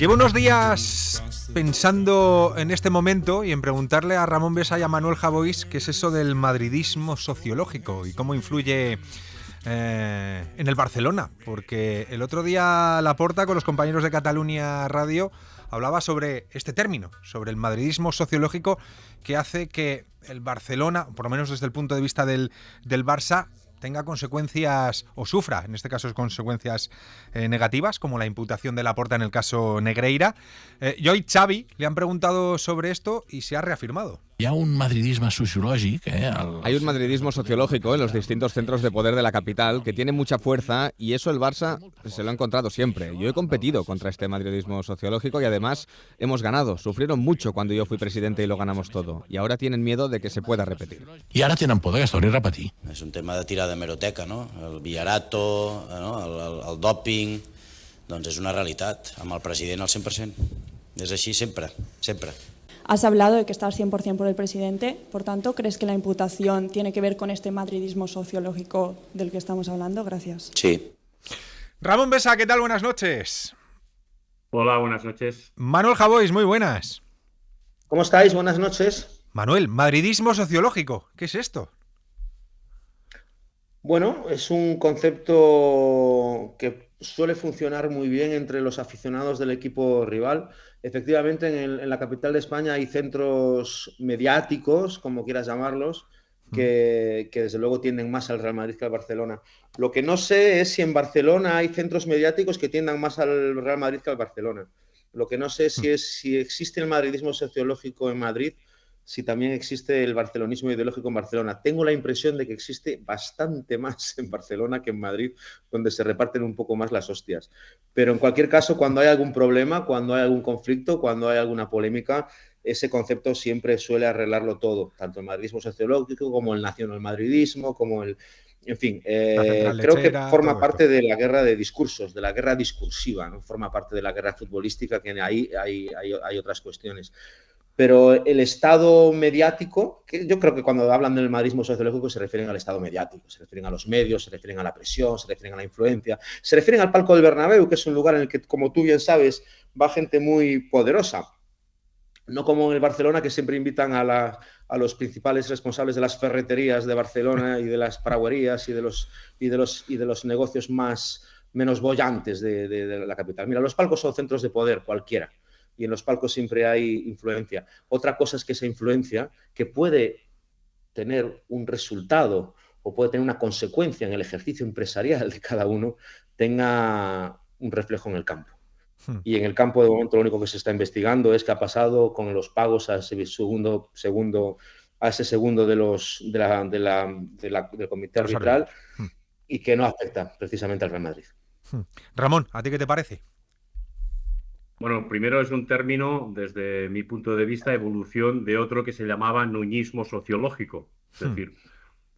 Llevo unos días pensando en este momento y en preguntarle a Ramón Besa y a Manuel Javois qué es eso del madridismo sociológico y cómo influye en el Barcelona, porque el otro día Laporta con los compañeros de Catalunya Radio hablaba sobre este término, sobre el madridismo sociológico que hace que el Barcelona, por lo menos desde el punto de vista del Barça, tenga consecuencias, o sufra, en este caso, consecuencias negativas, como la imputación de Laporta en el caso Negreira. Y hoy Xavi le han preguntado sobre esto y se ha reafirmado. Hi ha un madridisme sociològic. Hay un madridismo sociológico en los distintos centros de poder de la capital que tiene mucha fuerza y eso el Barça se lo ha encontrado siempre. Yo he competido contra este madridismo sociológico y además hemos ganado. Sufrieron mucho cuando yo fui presidente y lo ganamos todo. Y ahora tienen miedo de que se pueda repetir. I ara tenen por de que es torni a repetir. És un tema de tirar de hemeroteca, no? El Villarato, no? El dòping, doncs és una realitat. Amb el president al 100%. És així sempre, sempre. Has hablado de que estás 100% por el presidente, por tanto, ¿crees que la imputación tiene que ver con este madridismo sociológico del que estamos hablando? Gracias. Sí. Ramón Besa, ¿qué tal? Buenas noches. Hola, buenas noches. Manuel Javois, muy buenas. ¿Cómo estáis? Buenas noches. Manuel, madridismo sociológico, ¿qué es esto? Bueno, es un concepto que suele funcionar muy bien entre los aficionados del equipo rival. Efectivamente, en la capital de España hay centros mediáticos, como quieras llamarlos, que desde luego tienden más al Real Madrid que al Barcelona. Lo que no sé es si en Barcelona hay centros mediáticos que tiendan más al Real Madrid que al Barcelona. Lo que no sé es si existe el madridismo sociológico en Madrid, si también existe el barcelonismo ideológico en Barcelona. Tengo la impresión de que existe bastante más en Barcelona que en Madrid, donde se reparten un poco más las hostias. Pero en cualquier caso, cuando hay algún problema, cuando hay algún conflicto, cuando hay alguna polémica, ese concepto siempre suele arreglarlo todo, tanto el madridismo sociológico como el nacionalmadridismo, como el... En fin, creo que forma parte de la guerra de discursos, de la guerra discursiva, no forma parte de la guerra futbolística, que ahí hay otras cuestiones. Pero el estado mediático, que yo creo que cuando hablan del madridismo sociológico se refieren al estado mediático, se refieren a los medios, se refieren a la presión, se refieren a la influencia, se refieren al palco del Bernabéu, que es un lugar en el que, como tú bien sabes, va gente muy poderosa. No como en el Barcelona, que siempre invitan a los principales responsables de las ferreterías de Barcelona y de las paraguerías y de los negocios menos bollantes de la capital. Mira, los palcos son centros de poder cualquiera. Y en los palcos siempre hay influencia. Otra cosa es que esa influencia, que puede tener un resultado o puede tener una consecuencia en el ejercicio empresarial de cada uno, tenga un reflejo en el campo. Y en el campo, de momento, lo único que se está investigando es qué ha pasado con los pagos a ese segundo del comité arbitral y que no afecta precisamente al Real Madrid. Ramón, ¿a ti qué te parece? Bueno, primero es un término, desde mi punto de vista, evolución de otro que se llamaba nuñismo sociológico. Es decir,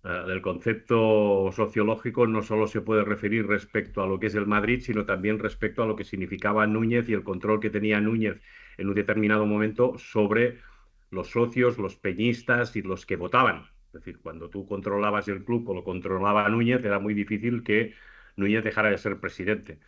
el concepto sociológico no solo se puede referir respecto a lo que es el Madrid, sino también respecto a lo que significaba Núñez y el control que tenía Núñez en un determinado momento sobre los socios, los peñistas y los que votaban. Es decir, cuando tú controlabas el club o lo controlaba Núñez, era muy difícil que Núñez dejara de ser presidente.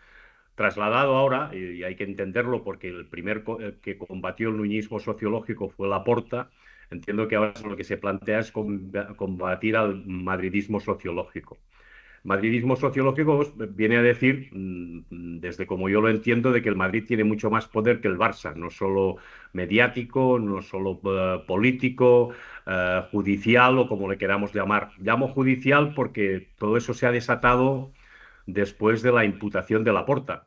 Trasladado ahora, y hay que entenderlo porque el primer que combatió el nuñismo sociológico fue Laporta, entiendo que ahora lo que se plantea es combatir al madridismo sociológico. Madridismo sociológico viene a decir, desde como yo lo entiendo, de que el Madrid tiene mucho más poder que el Barça, no solo mediático, no solo político, judicial o como le queramos llamar. Llamo judicial porque todo eso se ha desatado después de la imputación de Laporta.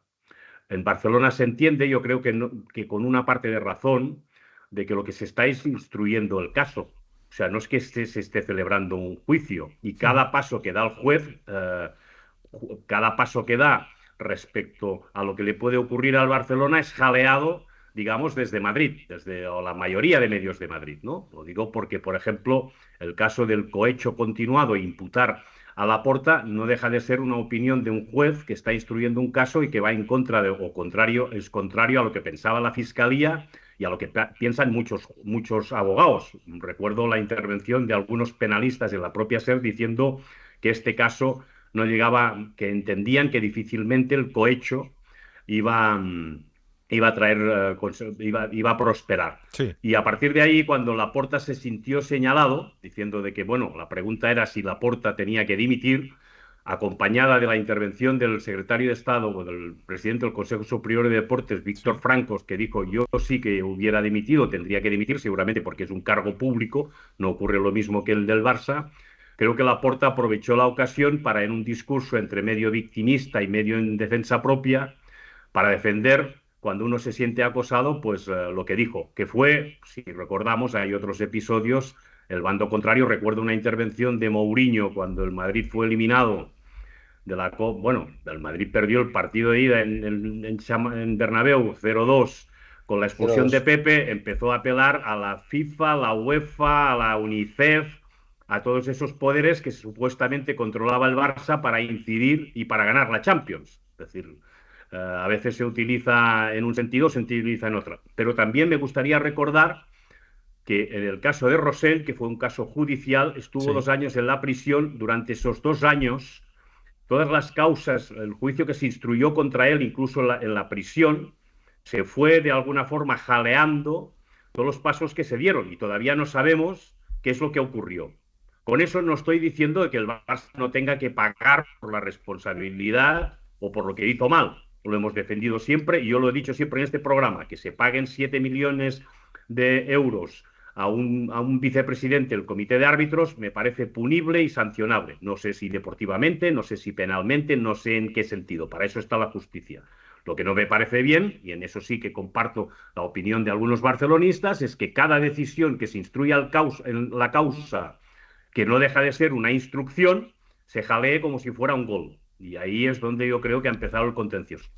En Barcelona se entiende, yo creo que con una parte de razón, de que lo que se está es instruyendo el caso. O sea, no es que se esté celebrando un juicio y cada paso que da el juez, cada paso que da respecto a lo que le puede ocurrir al Barcelona es jaleado, digamos, desde Madrid, o la mayoría de medios de Madrid, ¿no? Lo digo porque, por ejemplo, el caso del cohecho continuado e imputar a Laporta no deja de ser una opinión de un juez que está instruyendo un caso y que va en contra es contrario a lo que pensaba la Fiscalía y a lo que piensan muchos abogados. Recuerdo la intervención de algunos penalistas en la propia SER diciendo que este caso no llegaba, que entendían que difícilmente el cohecho iba iba a traer, iba a prosperar. Sí. Y a partir de ahí, cuando Laporta se sintió señalado, diciendo de que, bueno, la pregunta era si Laporta tenía que dimitir, acompañada de la intervención del secretario de Estado o del presidente del Consejo Superior de Deportes, Víctor Sí. Francos, que dijo yo sí que hubiera dimitido, tendría que dimitir seguramente porque es un cargo público, no ocurre lo mismo que el del Barça. Creo que Laporta aprovechó la ocasión para, en un discurso entre medio victimista y medio en defensa propia, para defender, cuando uno se siente acosado, pues lo que dijo, que fue, si recordamos, hay otros episodios, el bando contrario. Recuerdo una intervención de Mourinho cuando el Madrid fue eliminado de la Copa. Bueno, el Madrid perdió el partido de ida en Bernabéu 0-2 con la expulsión de 0-2. Pepe. Empezó a apelar a la FIFA, a la UEFA, a la UNICEF, a todos esos poderes que supuestamente controlaba el Barça para incidir y para ganar la Champions. Es decir, a veces se utiliza en un sentido, se utiliza en otro. Pero también me gustaría recordar que en el caso de Rosell, que fue un caso judicial, estuvo Sí. 2 años en la prisión. Durante esos 2 años, todas las causas, el juicio que se instruyó contra él, incluso en la prisión, se fue de alguna forma jaleando todos los pasos que se dieron y todavía no sabemos qué es lo que ocurrió. Con eso no estoy diciendo de que el Barça no tenga que pagar por la responsabilidad o por lo que hizo mal. Lo hemos defendido siempre y yo lo he dicho siempre en este programa, que se paguen 7 millones de euros a un vicepresidente del comité de árbitros me parece punible y sancionable. No sé si deportivamente, no sé si penalmente, no sé en qué sentido. Para eso está la justicia. Lo que no me parece bien, y en eso sí que comparto la opinión de algunos barcelonistas, es que cada decisión que se instruya en la causa, que no deja de ser una instrucción, se jalee como si fuera un gol. Y ahí es donde yo creo que ha empezado el contencioso.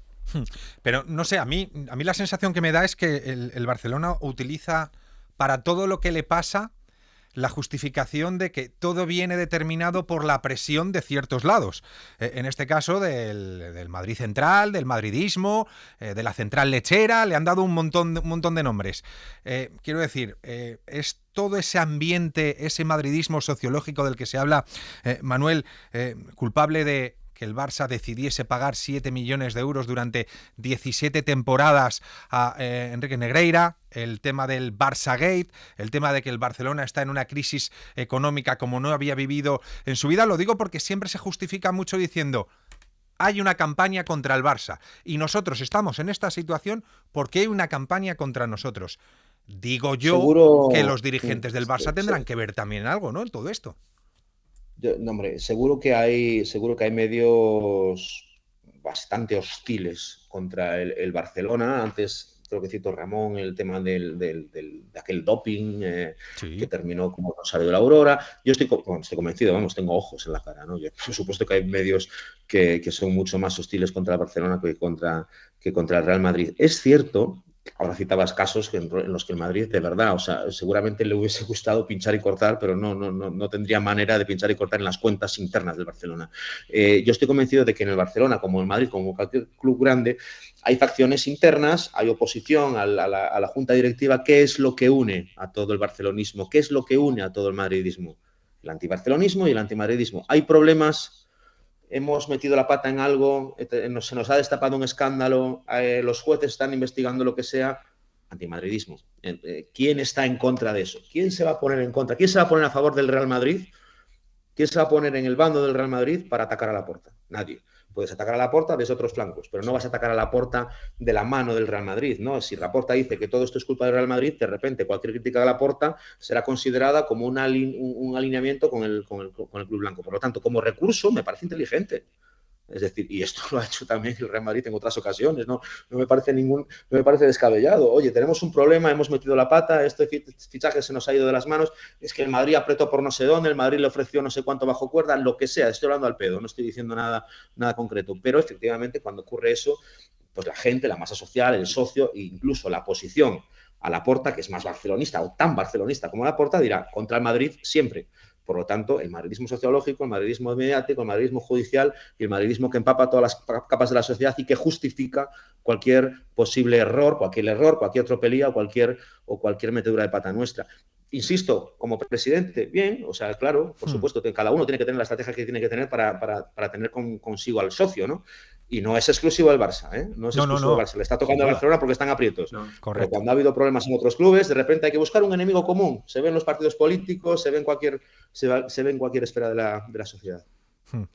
Pero no sé, a mí la sensación que me da es que el Barcelona utiliza para todo lo que le pasa la justificación de que todo viene determinado por la presión de ciertos lados. En este caso del Madrid Central, del madridismo, de la Central Lechera, le han dado un montón de nombres. Quiero decir, es todo ese ambiente, ese madridismo sociológico del que se habla, Manuel, culpable de que el Barça decidiese pagar 7 millones de euros durante 17 temporadas a Enrique Negreira, el tema del Barça-Gate, el tema de que el Barcelona está en una crisis económica como no había vivido en su vida. Lo digo porque siempre se justifica mucho diciendo hay una campaña contra el Barça y nosotros estamos en esta situación porque hay una campaña contra nosotros. Digo yo Seguro que los dirigentes del Barça tendrán que ver también algo, ¿no?, en todo esto. No, hombre, seguro que hay medios bastante hostiles contra el Barcelona. Antes creo que cito Ramón el tema de aquel doping Sí. que terminó como Rosario de la Aurora. Yo estoy convencido, vamos, tengo ojos en la cara, ¿no? Por supuesto que hay medios que son mucho más hostiles contra el Barcelona que contra el Real Madrid. Es cierto. Ahora citabas casos en los que el Madrid, de verdad, o sea, seguramente le hubiese gustado pinchar y cortar, pero no tendría manera de pinchar y cortar en las cuentas internas del Barcelona. Yo estoy convencido de que en el Barcelona, como en Madrid, como cualquier club grande, hay facciones internas, hay oposición a la junta directiva. ¿Qué es lo que une a todo el barcelonismo? ¿Qué es lo que une a todo el madridismo? El antibarcelonismo y el antimadridismo. Hay problemas. Hemos metido la pata en algo, se nos ha destapado un escándalo, los jueces están investigando lo que sea. Antimadridismo. ¿Quién está en contra de eso? ¿Quién se va a poner en contra? ¿Quién se va a poner a favor del Real Madrid? ¿Quién se va a poner en el bando del Real Madrid para atacar a Laporta? Nadie. Puedes atacar a Laporta desde otros flancos, pero no vas a atacar a Laporta de la mano del Real Madrid, ¿no? Si Laporta dice que todo esto es culpa del Real Madrid, de repente cualquier crítica de Laporta será considerada como un alineamiento con el club blanco. Por lo tanto, como recurso me parece inteligente. Es decir, y esto lo ha hecho también el Real Madrid en otras ocasiones, no me parece descabellado. Oye, tenemos un problema, hemos metido la pata, este fichaje se nos ha ido de las manos, es que el Madrid apretó por no sé dónde, el Madrid le ofreció no sé cuánto bajo cuerda, lo que sea, estoy hablando al pedo, no estoy diciendo nada concreto. Pero efectivamente, cuando ocurre eso, pues la gente, la masa social, el socio e incluso la oposición a Laporta, que es más barcelonista o tan barcelonista como Laporta, dirá contra el Madrid siempre. Por lo tanto, el madridismo sociológico, el madridismo mediático, el madridismo judicial y el madridismo que empapa todas las capas de la sociedad y que justifica cualquier posible error, cualquier tropelía o cualquier metedura de pata nuestra. Insisto, como presidente, bien, o sea, claro, por supuesto, que cada uno tiene que tener la estrategia que tiene que tener para tener consigo al socio, ¿no? Y no es exclusivo del Barça, ¿eh? No es exclusivo del Barça. Le está tocando a Barcelona porque están aprietos. Pero cuando ha habido problemas en otros clubes, de repente hay que buscar un enemigo común. Se ven los partidos políticos, se ve en cualquier esfera de la sociedad.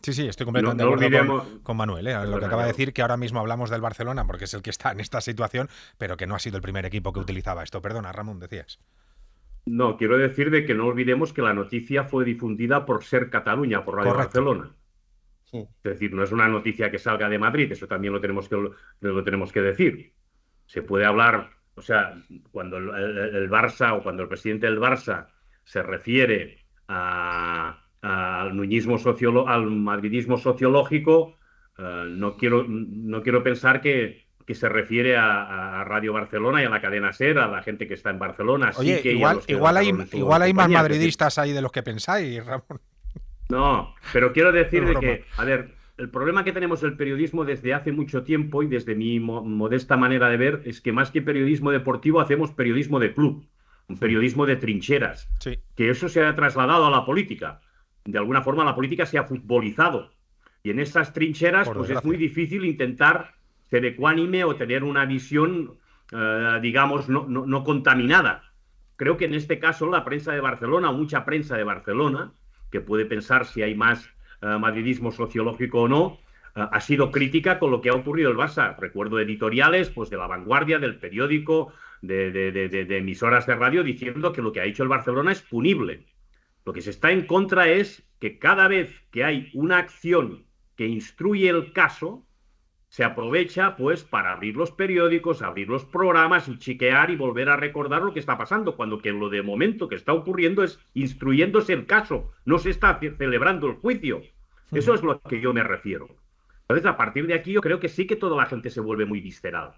Sí, estoy completamente de acuerdo con Manuel, lo que acaba de decir, que ahora mismo hablamos del Barcelona porque es el que está en esta situación, pero que no ha sido el primer equipo que utilizaba esto. Perdona, Ramón, decías. No, quiero decir de que no olvidemos que la noticia fue difundida por Ser Cataluña, por Radio Barcelona. Sí. Es decir, no es una noticia que salga de Madrid, eso también lo tenemos que decir. Se puede hablar, o sea, cuando el Barça o cuando el presidente del Barça se refiere al nuñismo al madridismo sociológico, no quiero pensar que se refiere a Radio Barcelona y a la cadena SER, a la gente que está en Barcelona. Oye, sí, igual hay más madridistas ahí de los que pensáis, Ramón. No, pero quiero decir de que, a ver, el problema que tenemos el periodismo desde hace mucho tiempo y desde mi modesta manera de ver es que más que periodismo deportivo hacemos periodismo de club, un periodismo de trincheras, sí. Que eso se ha trasladado a la política. De alguna forma la política se ha futbolizado y en esas trincheras pues es muy difícil intentar ser ecuánime o tener una visión, digamos, no contaminada. Creo que en este caso la prensa de Barcelona, mucha prensa de Barcelona, que puede pensar si hay más madridismo sociológico o no, ha sido crítica con lo que ha ocurrido el Barça. Recuerdo editoriales pues de La Vanguardia, del periódico, de emisoras de radio, diciendo que lo que ha hecho el Barcelona es punible. Lo que se está en contra es que cada vez que hay una acción que instruye el caso, se aprovecha pues para abrir los periódicos, abrir los programas y chiquear y volver a recordar lo que está pasando, cuando que lo de momento que está ocurriendo es instruyéndose el caso, no se está celebrando el juicio. Eso es lo que yo me refiero. Entonces, a partir de aquí yo creo que sí que toda la gente se vuelve muy visceral.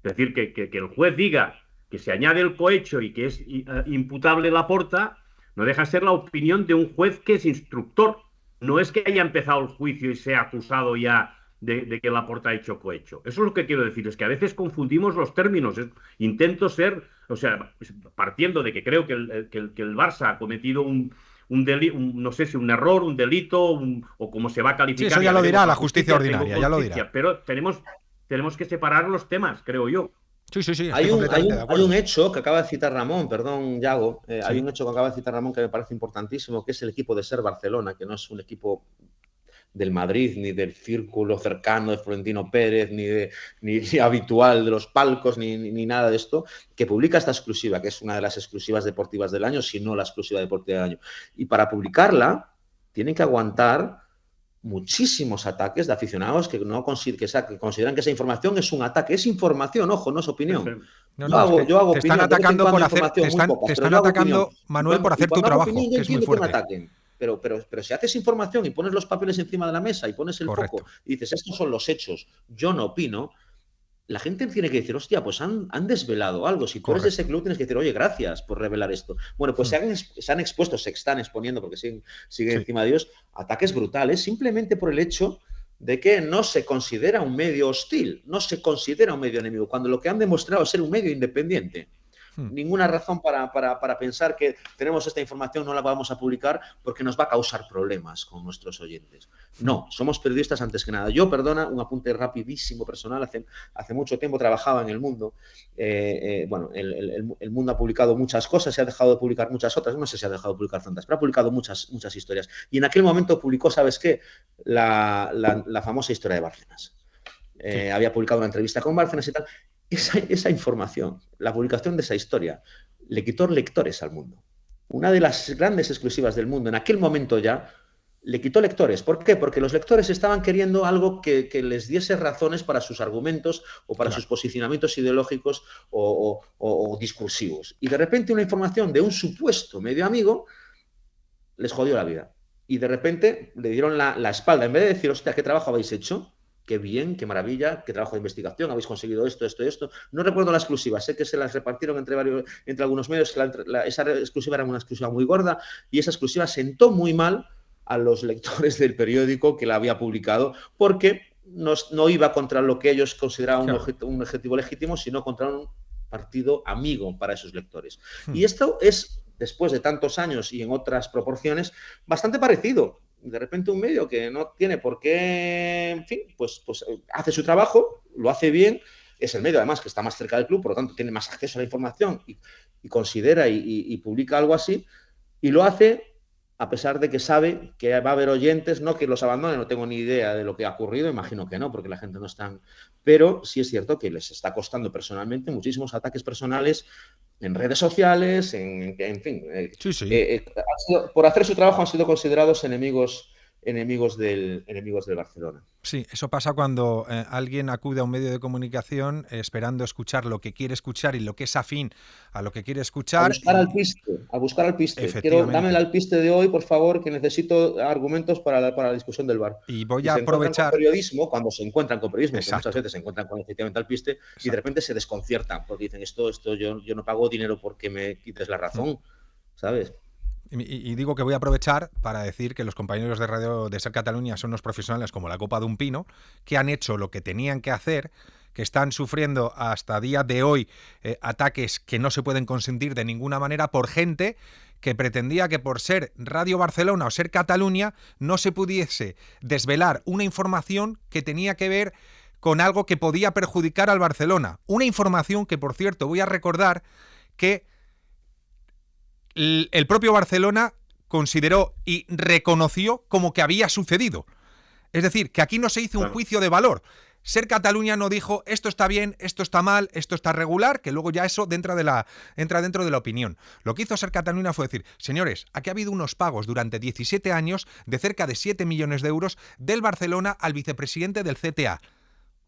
Es decir, que el juez diga que se añade el cohecho y que es imputable Laporta, no deja de ser la opinión de un juez que es instructor. No es que haya empezado el juicio y sea acusado ya de que Laporta ha hecho cohecho. Eso es lo que quiero decir, es que a veces confundimos los términos. Intento ser, o sea, partiendo de que creo que el Barça ha cometido un no sé si un error, un delito, o como se va a calificar. Sí, eso ya lo dirá la justicia ordinaria, ya lo dirá. Pero tenemos que separar los temas, creo yo. Sí. Hay un hecho que acaba de citar Ramón, perdón, Yago. Hay un hecho que acaba de citar Ramón que me parece importantísimo, que es el equipo de Ser Barcelona, que no es un equipo del Madrid, ni del círculo cercano de Florentino Pérez, ni habitual de los palcos, ni nada de esto, que publica esta exclusiva, que es una de las exclusivas deportivas del año, si no la exclusiva deportiva del año. Y para publicarla tienen que aguantar muchísimos ataques de aficionados que consideran que esa información es un ataque. Es información, ojo, no es opinión. Yo hago te están opinión, atacando por hacer, te están atacando, Manuel, por hacer tu trabajo, que es muy fuerte. Pero si haces información y pones los papeles encima de la mesa y pones el foco y dices, estos son los hechos, yo no opino, la gente tiene que decir, hostia, pues han desvelado algo. Si tú eres de ese club, tienes que decir, oye, gracias por revelar esto. Bueno, pues se han expuesto, se están exponiendo, porque siguen encima de ellos, ataques brutales, simplemente por el hecho de que no se considera un medio hostil, no se considera un medio enemigo, cuando lo que han demostrado es ser un medio independiente. Ninguna razón para pensar que tenemos esta información, no la vamos a publicar porque nos va a causar problemas con nuestros oyentes. No, somos periodistas antes que nada. Yo, perdona, un apunte rapidísimo personal. Hace mucho tiempo trabajaba en El Mundo. Bueno, el Mundo ha publicado muchas cosas, se ha dejado de publicar muchas otras. No sé si ha dejado de publicar tantas, pero ha publicado muchas historias. Y en aquel momento publicó, ¿sabes qué? La famosa historia de Bárcenas. Había publicado una entrevista con Bárcenas y tal. Esa información, la publicación de esa historia, le quitó lectores al Mundo. Una de las grandes exclusivas del Mundo, en aquel momento ya, le quitó lectores. ¿Por qué? Porque los lectores estaban queriendo algo que les diese razones para sus argumentos o para sus posicionamientos ideológicos o discursivos. Y de repente una información de un supuesto medio amigo les jodió la vida. Y de repente le dieron la espalda. En vez de decir, hostia, ¿qué trabajo habéis hecho? Qué bien, qué maravilla, qué trabajo de investigación, habéis conseguido esto. No recuerdo la exclusiva, sé que se las repartieron entre algunos medios, esa exclusiva era una exclusiva muy gorda y esa exclusiva sentó muy mal a los lectores del periódico que la había publicado porque no iba contra lo que ellos consideraban un objetivo legítimo, sino contra un partido amigo para esos lectores. Y esto es, después de tantos años y en otras proporciones, bastante parecido. De repente un medio que no tiene por qué, en fin, pues hace su trabajo, lo hace bien, es el medio además que está más cerca del club, por lo tanto tiene más acceso a la información y considera y publica algo así, y lo hace a pesar de que sabe que va a haber oyentes, no que los abandonen, no tengo ni idea de lo que ha ocurrido, imagino que no, porque la gente no está... Pero sí es cierto que les está costando personalmente muchísimos ataques personales en redes sociales, en fin. Por hacer su trabajo han sido considerados enemigos del Barcelona. Sí, eso pasa cuando alguien acude a un medio de comunicación esperando escuchar lo que quiere escuchar y lo que es afín a lo que quiere escuchar. A buscar al piste. Dame el alpiste de hoy, por favor, que necesito argumentos para la discusión del VAR. Y voy a aprovechar... Cuando se encuentran con periodismo, que muchas veces se encuentran con efectivamente al piste, y de repente se desconciertan, porque dicen, esto yo no pago dinero porque me quites la razón, ¿sabes? Y digo que voy a aprovechar para decir que los compañeros de Radio de Ser Cataluña son unos profesionales como la copa de un pino, que han hecho lo que tenían que hacer, que están sufriendo hasta día de hoy ataques que no se pueden consentir de ninguna manera por gente que pretendía que por ser Radio Barcelona o Ser Cataluña no se pudiese desvelar una información que tenía que ver con algo que podía perjudicar al Barcelona. Una información que, por cierto, voy a recordar que el propio Barcelona consideró y reconoció como que había sucedido. Es decir, que aquí no se hizo un juicio de valor. Ser Cataluña no dijo esto está bien, esto está mal, esto está regular, que luego ya eso entra dentro de la opinión. Lo que hizo Ser Cataluña fue decir, señores, aquí ha habido unos pagos durante 17 años de cerca de 7 millones de euros del Barcelona al vicepresidente del CTA.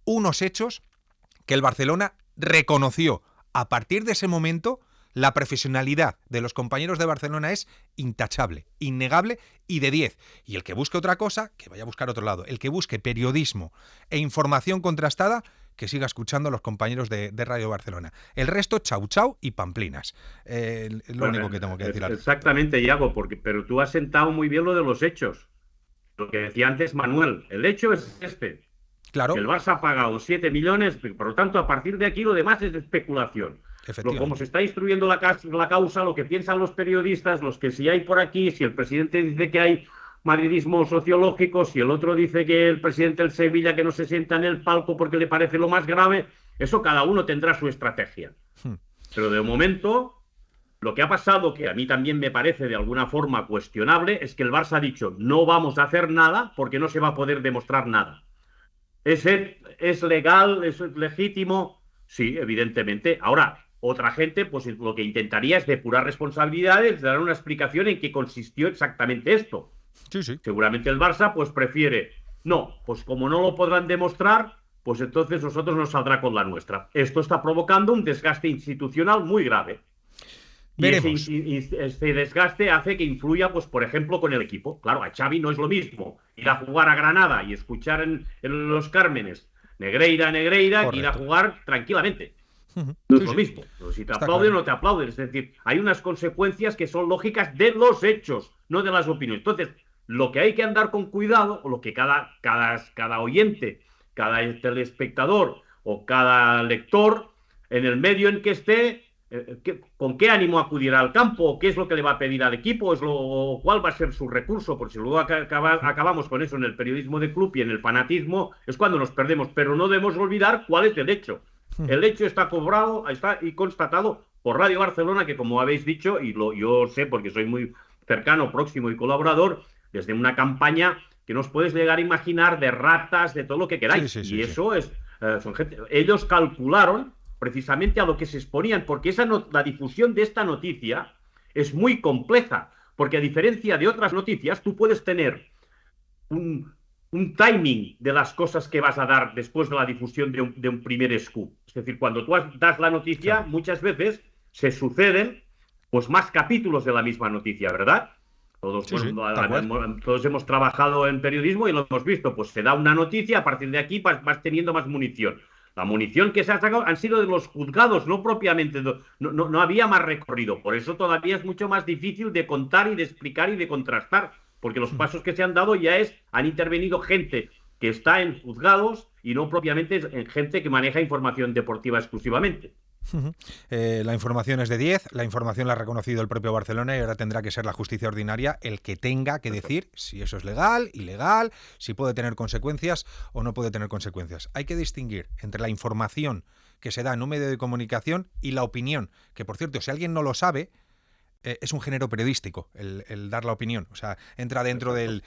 Unos hechos que el Barcelona reconoció. A partir de ese momento, la profesionalidad de los compañeros de Barcelona es intachable, innegable y de 10. Y el que busque otra cosa, que vaya a buscar otro lado. El que busque periodismo e información contrastada, que siga escuchando a los compañeros de Radio Barcelona. El resto, chau chau y pamplinas. Lo único que tengo que decir. Exactamente, Iago, pero tú has sentado muy bien lo de los hechos. Lo que decía antes Manuel, el hecho es este. Claro. Que el Barça ha pagado 7 millones, por lo tanto, a partir de aquí lo demás es especulación. Como se está instruyendo la causa, lo que piensan los periodistas, los que si hay por aquí, si el presidente dice que hay madridismo sociológico, si el otro dice que el presidente del Sevilla que no se sienta en el palco porque le parece lo más grave, eso cada uno tendrá su estrategia. Pero de momento, lo que ha pasado, que a mí también me parece de alguna forma cuestionable, es que el Barça ha dicho no vamos a hacer nada porque no se va a poder demostrar nada. ¿Es legal? ¿Es legítimo? Sí, evidentemente. Ahora, otra gente, pues lo que intentaría es depurar responsabilidades, dar una explicación en qué consistió exactamente esto. Sí. Seguramente el Barça, pues prefiere, no, pues como no lo podrán demostrar, pues entonces nosotros nos saldrá con la nuestra. Esto está provocando un desgaste institucional muy grave. Veremos. Y ese desgaste hace que influya, pues por ejemplo, con el equipo. Claro, a Xavi no es lo mismo ir a jugar a Granada y escuchar en Los Cármenes Negreira, Correcto. que ir a jugar tranquilamente. No es lo mismo. Pero si te aplauden o no te aplauden. Es decir, hay unas consecuencias que son lógicas de los hechos, no de las opiniones. Entonces, lo que hay que andar con cuidado, o lo que cada oyente, cada telespectador o cada lector, en el medio en que esté, con qué ánimo acudirá al campo, qué es lo que le va a pedir al equipo, cuál va a ser su recurso, porque si luego acabamos con eso en el periodismo de club y en el fanatismo, es cuando nos perdemos. Pero no debemos olvidar cuál es el hecho. El hecho está cobrado y constatado por Radio Barcelona, que como habéis dicho, y yo sé porque soy muy cercano, próximo y colaborador, desde una campaña que no os puedes llegar a imaginar de ratas, de todo lo que queráis. Eso es, son gente, ellos calcularon precisamente a lo que se exponían, porque la difusión de esta noticia es muy compleja, porque a diferencia de otras noticias, tú puedes tener un timing de las cosas que vas a dar después de la difusión de un primer scoop. Es decir, cuando tú das la noticia, claro, muchas veces se suceden pues más capítulos de la misma noticia, ¿verdad? Todos hemos trabajado en periodismo y lo hemos visto. Pues se da una noticia, a partir de aquí vas teniendo más munición. La munición que se ha sacado han sido de los juzgados, no propiamente, no había más recorrido. Por eso todavía es mucho más difícil de contar y de explicar y de contrastar, porque los pasos que se han dado han intervenido gente que está en juzgados y no propiamente en gente que maneja información deportiva exclusivamente. La información es de 10, la información la ha reconocido el propio Barcelona y ahora tendrá que ser la justicia ordinaria el que tenga que decir si eso es legal, ilegal, si puede tener consecuencias o no puede tener consecuencias. Hay que distinguir entre la información que se da en un medio de comunicación y la opinión, que por cierto, si alguien no lo sabe, es un género periodístico, el dar la opinión. O sea, entra dentro del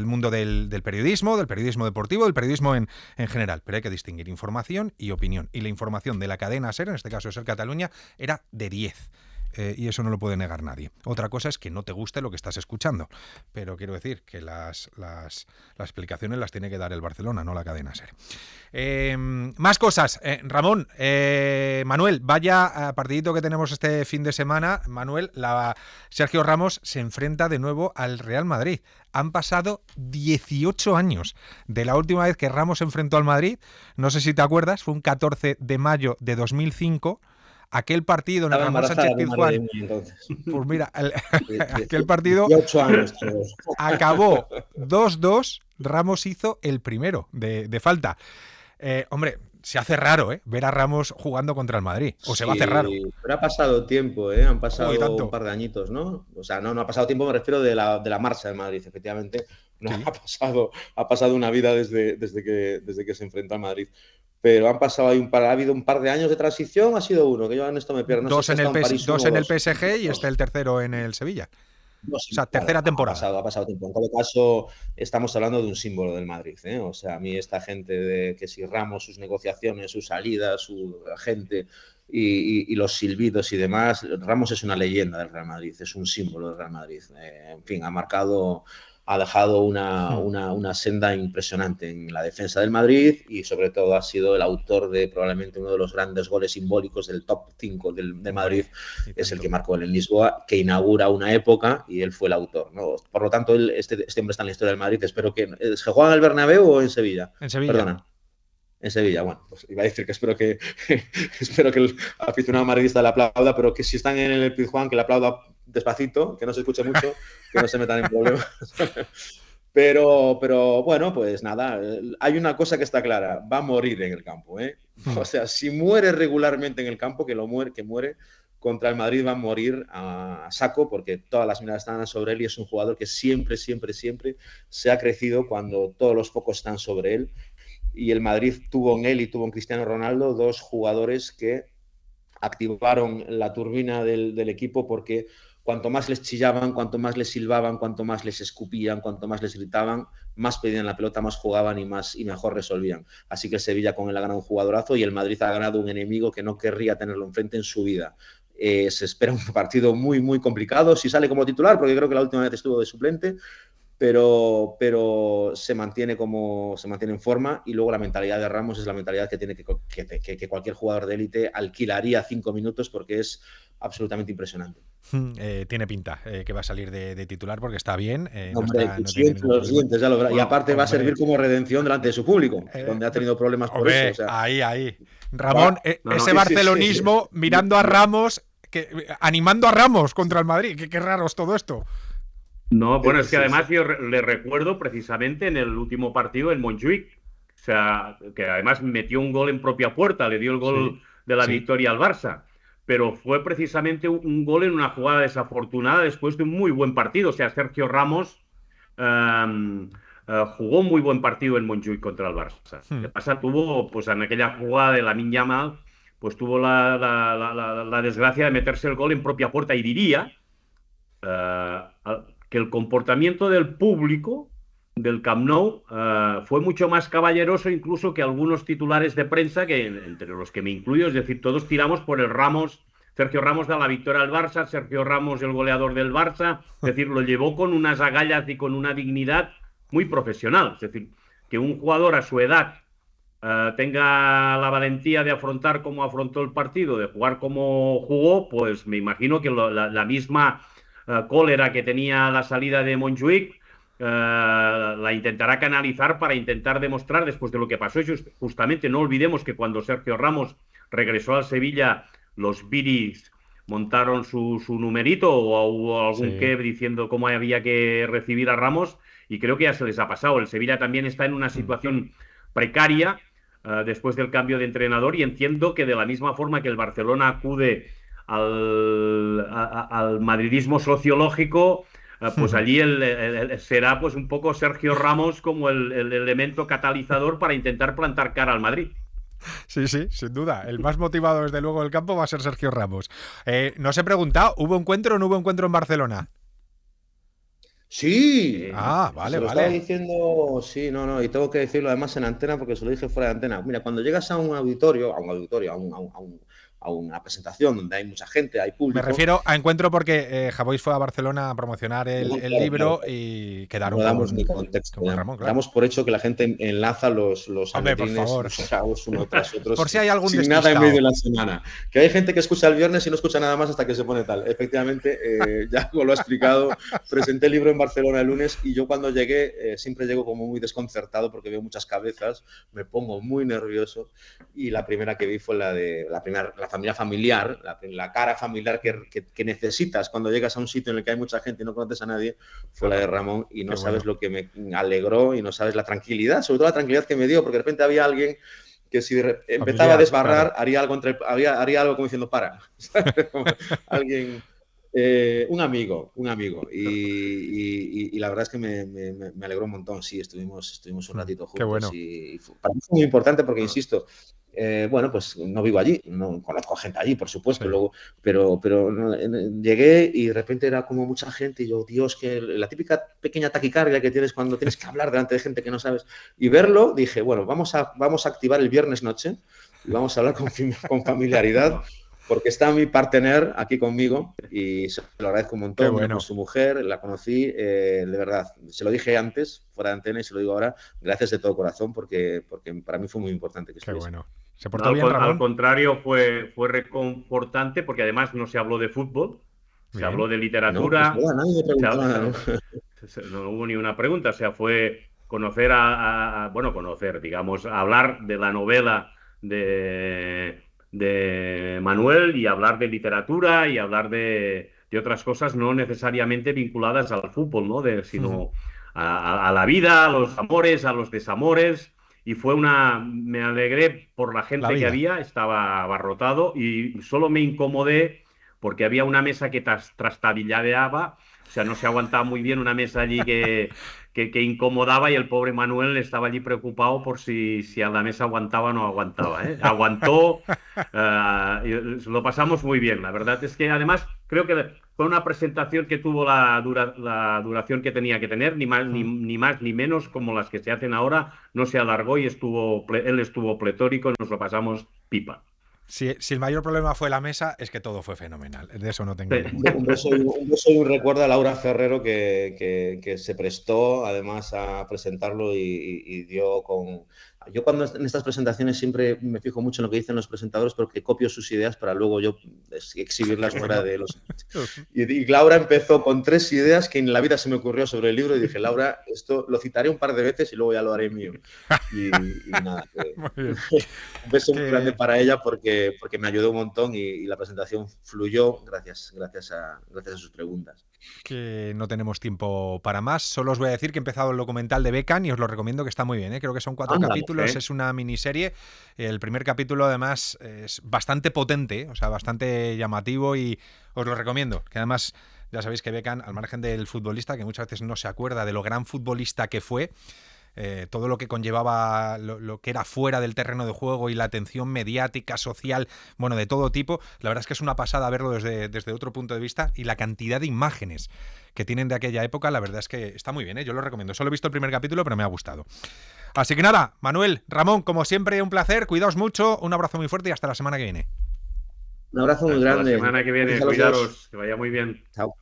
mundo del periodismo deportivo, del periodismo en general. Pero hay que distinguir información y opinión. Y la información de la cadena SER, en este caso SER Cataluña, era de 10. Y eso no lo puede negar nadie. Otra cosa es que no te guste lo que estás escuchando. Pero quiero decir que las explicaciones las tiene que dar el Barcelona, no la cadena SER. Más cosas. Ramón, Manuel, vaya partidito que tenemos este fin de semana. Manuel, Sergio Ramos se enfrenta de nuevo al Real Madrid. Han pasado 18 años de la última vez que Ramos se enfrentó al Madrid. No sé si te acuerdas, fue un 14 de mayo de 2005. Aquel partido en el Ramón Sánchez Pizjuán, pues mira, aquel partido años, acabó 2-2, Ramos hizo el primero de falta. Hombre, se hace raro, ver a Ramos jugando contra el Madrid, o se va a hacer raro. Pero ha pasado tiempo, han pasado un par de añitos, ¿no? O sea, no ha pasado tiempo, me refiero de la marcha del Madrid, efectivamente. No, ¿sí? ha pasado una vida desde que se enfrentó al Madrid. Pero ha habido un par de años de transición, ha sido uno, que yo en esto me pierdo. No dos en el PSG y el tercero en el Sevilla. O sea, tercera temporada. Ha pasado tiempo. En todo caso, estamos hablando de un símbolo del Madrid, O sea, a mí esta gente de que si Ramos, sus negociaciones, sus salidas, su gente y los silbidos y demás, Ramos es una leyenda del Real Madrid, es un símbolo del Real Madrid. En fin, ha dejado una senda impresionante en la defensa del Madrid y sobre todo ha sido el autor de probablemente uno de los grandes goles simbólicos del top 5 del Madrid, es el que marcó en Lisboa, que inaugura una época y él fue el autor, ¿no? Por lo tanto, este hombre está en la historia del Madrid. Espero que... ¿Se juega en el Bernabéu o en Sevilla? En Sevilla. Perdona. En Sevilla, bueno, pues iba a decir que espero que el aficionado madridista le aplauda, pero que si están en el Pizjuán, que le aplauda despacito, que no se escuche mucho, que no se metan en problemas. Pero bueno, pues nada, hay una cosa que está clara, va a morir en el campo, O sea, si muere regularmente en el campo, que muere, contra el Madrid va a morir a saco, porque todas las miradas están sobre él y es un jugador que siempre se ha crecido cuando todos los focos están sobre él. Y el Madrid tuvo en él y tuvo en Cristiano Ronaldo dos jugadores que activaron la turbina del equipo, porque cuanto más les chillaban, cuanto más les silbaban, cuanto más les escupían, cuanto más les gritaban, más pedían la pelota, más jugaban y mejor resolvían. Así que el Sevilla con él ha ganado un jugadorazo y el Madrid ha ganado un enemigo que no querría tenerlo enfrente en su vida. Se espera un partido muy, muy complicado si sale como titular, porque creo que la última vez estuvo de suplente, pero se mantiene en forma, y luego la mentalidad de Ramos es la mentalidad que tiene que cualquier jugador de élite alquilaría 5 minutos, porque es absolutamente impresionante. Tiene pinta que va a salir de titular porque está bien. Los dientes, ya lo verá. Y aparte va a servir como redención delante de su público, donde ha tenido problemas por eso. O sea, ahí. Ramón, ese barcelonismo mirando a Ramos, animando a Ramos contra el Madrid. Qué raro es todo esto. No, bueno, es que además yo le recuerdo precisamente en el último partido en Montjuïc, o sea, que además metió un gol en propia puerta, le dio el gol de la victoria al Barça, pero fue precisamente un gol en una jugada desafortunada después de un muy buen partido. O sea, Sergio Ramos jugó un muy buen partido en Montjuïc contra el Barça. Lo que pasa, tuvo, pues en aquella jugada de Lamine Yamal, pues tuvo la desgracia de meterse el gol en propia puerta, y diría que el comportamiento del público del Camp Nou fue mucho más caballeroso incluso que algunos titulares de prensa, que entre los que me incluyo, es decir, todos tiramos por el Ramos. Sergio Ramos da la victoria al Barça, Sergio Ramos el goleador del Barça, es decir, lo llevó con unas agallas y con una dignidad muy profesional. Es decir, que un jugador a su edad tenga la valentía de afrontar como afrontó el partido, de jugar como jugó, pues me imagino que la misma cólera que tenía a la salida de Montjuïc la intentará canalizar para intentar demostrar, después de lo que pasó. Justamente no olvidemos que cuando Sergio Ramos regresó al Sevilla, los Viris montaron su numerito, o hubo algún keb diciendo cómo había que recibir a Ramos, y creo que ya se les ha pasado. El Sevilla también está en una situación precaria, después del cambio de entrenador, y entiendo que de la misma forma que el Barcelona acude al madridismo sociológico, pues allí será pues un poco Sergio Ramos como el elemento catalizador para intentar plantar cara al Madrid. Sí, sí, sin duda. El más motivado desde luego del campo va a ser Sergio Ramos. No os he preguntado, ¿hubo encuentro o no hubo encuentro en Barcelona? Sí. Vale, se lo vale. estaba diciendo, sí, no, y tengo que decirlo además en antena porque se lo dije fuera de antena. Mira, cuando llegas a un auditorio, a una presentación donde hay mucha gente, hay público. Me refiero a encuentro porque Javois fue a Barcelona a promocionar el libro y quedaron no damos ni contexto. con Ramón, claro. Damos por hecho que la gente enlaza los Hombre, por favor. uno tras otro. Por si hay algún sin despistado. nada en medio de la semana. Que hay gente que escucha el viernes y no escucha nada más hasta que se pone tal. Efectivamente, ya lo ha explicado, presenté el libro en Barcelona el lunes y yo cuando llegué siempre llego como muy desconcertado porque veo muchas cabezas, me pongo muy nervioso y la primera que vi fue la familia familiar, la cara familiar que necesitas cuando llegas a un sitio en el que hay mucha gente y no conoces a nadie, fue la de Ramón y no sabes lo que me alegró y no sabes la tranquilidad, sobre todo la tranquilidad que me dio, porque de repente había alguien que si empezaba a desbarrar, claro, haría algo como diciendo para. Alguien... un amigo y la verdad es que me alegró un montón. Sí, estuvimos un ratito juntos. Qué bueno. Y para mí fue muy importante porque, insisto, bueno, pues no vivo allí, no conozco gente allí, por supuesto, sí. Luego, pero llegué y de repente era como mucha gente y yo, Dios, que la típica pequeña taquicardia que tienes cuando tienes que hablar delante de gente que no sabes, y verlo, dije, bueno, vamos a activar el viernes noche y vamos a hablar con familiaridad. Porque está mi partner aquí conmigo y se lo agradezco un montón. Bueno. Con su mujer, la conocí, de verdad. Se lo dije antes, fuera de antena, y se lo digo ahora. Gracias de todo corazón, porque para mí fue muy importante que estuviese. Qué bueno. ¿Se portó bien, Ramón? Al contrario, fue reconfortante porque además no se habló de fútbol, se habló de literatura. No, pues nadie me preguntó nada, no hubo ni una pregunta, o sea, fue conocer digamos, hablar de la novela de Manuel y hablar de literatura y hablar de otras cosas no necesariamente vinculadas al fútbol, ¿no? Sino a la vida, a los amores, a los desamores. Y me alegré por la gente que había, estaba abarrotado y solo me incomodé porque había una mesa que trastabilladeaba, o sea, no se aguantaba muy bien, una mesa allí que incomodaba y el pobre Manuel estaba allí preocupado por si a la mesa aguantaba o no aguantaba, ¿eh? Aguantó, lo pasamos muy bien. La verdad es que además creo que fue una presentación que tuvo la duración que tenía que tener, ni más ni menos como las que se hacen ahora, no se alargó y él estuvo pletórico, nos lo pasamos pipa. Si el mayor problema fue la mesa, es que todo fue fenomenal. De eso no tengo ninguna. Un beso y un recuerdo a Laura Ferrero que se prestó además a presentarlo y dio con... Yo cuando en estas presentaciones siempre me fijo mucho en lo que dicen los presentadores porque copio sus ideas para luego yo exhibirlas fuera de los... Y Laura empezó con 3 ideas que en la vida se me ocurrió sobre el libro y dije, Laura, esto lo citaré un par de veces y luego ya lo haré mío. Y nada, un beso muy grande para ella porque me ayudó un montón y la presentación fluyó gracias a sus preguntas. Que no tenemos tiempo para más. Solo os voy a decir que he empezado el documental de Beckham y os lo recomiendo, que está muy bien, ¿eh? Creo que son 4 capítulos, es una miniserie. El primer capítulo además es bastante potente, o sea, bastante llamativo y os lo recomiendo. Que además ya sabéis que Beckham, al margen del futbolista, que muchas veces no se acuerda de lo gran futbolista que fue, todo lo que conllevaba lo que era fuera del terreno de juego y la atención mediática, social, bueno, de todo tipo, la verdad es que es una pasada verlo desde otro punto de vista y la cantidad de imágenes que tienen de aquella época, la verdad es que está muy bien, ¿eh? Yo lo recomiendo. Solo he visto el primer capítulo, pero me ha gustado. Así que nada, Manuel, Ramón, como siempre, un placer, cuidaos mucho, un abrazo muy fuerte y hasta la semana que viene. Un abrazo muy grande. Hasta la semana que viene, cuidaros, que vaya muy bien. Chao.